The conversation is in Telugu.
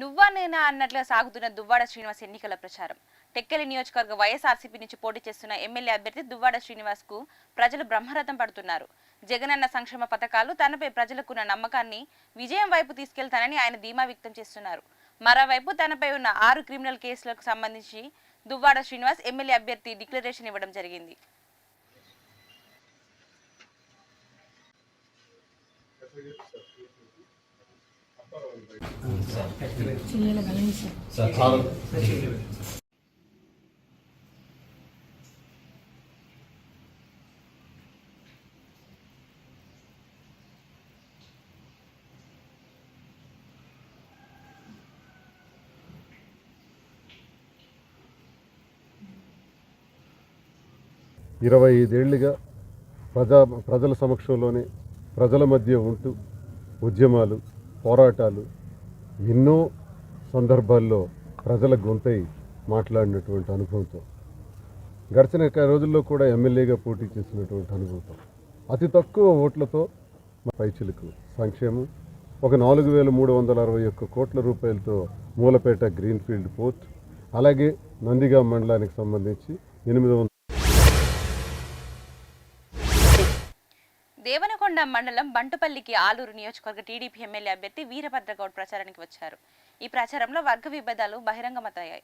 నువ్వా నేనా అన్నట్లుగా సాగుతున్న దువ్వాడ శ్రీనివాస్ ఎన్నికల ప్రచారం. టెక్కలి నియోజకవర్గ వైఎస్ఆర్సీపీ నుంచి పోటీ చేస్తున్న ఎమ్మెల్యే అభ్యర్థి దువ్వాడ శ్రీనివాస్ కు ప్రజలు బ్రహ్మరథం పడుతున్నారు. జగనన్న సంక్షేమ పథకాలు తనపై ప్రజలకున్న నమ్మకాన్ని విజయం వైపు తీసుకెళ్తానని ఆయన ధీమా వ్యక్తం చేస్తున్నారు. మరోవైపు తనపై ఉన్న 6 క్రిమినల్ కేసులకు సంబంధించి దువ్వాడ శ్రీనివాస్ ఎమ్మెల్యే అభ్యర్థి డిక్లరేషన్ ఇవ్వడం జరిగింది. ఇరవై 25 ఏళ్లుగా ప్రజల సమక్షంలోనే ప్రజల మధ్య ఉంటూ ఉద్యమాలు పోరాటాలు ఎన్నో సందర్భాల్లో ప్రజల గొంతై మాట్లాడినటువంటి అనుభవంతో గడిచిన రోజుల్లో కూడా ఎమ్మెల్యేగా పోటీ చేసినటువంటి అనుభవంతో అతి తక్కువ ఓట్లతో పైచిలుకు సంక్షేమం ఒక 4,361 కోట్ల రూపాయలతో మూలపేట గ్రీన్ఫీల్డ్ పోర్ట్, అలాగే నందిగాం మండలానికి సంబంధించి 800 దేవనకొండ మండలం బంటుపల్లికి ఆలూరు నియోజకవర్గ టీడీపీ ఎమ్మెల్యే అభ్యర్థి వీరభద్రగౌడ్ ప్రచారానికి వచ్చారు. ఈ ప్రచారంలో వర్గ విభేదాలు బహిరంగమయ్యాయి.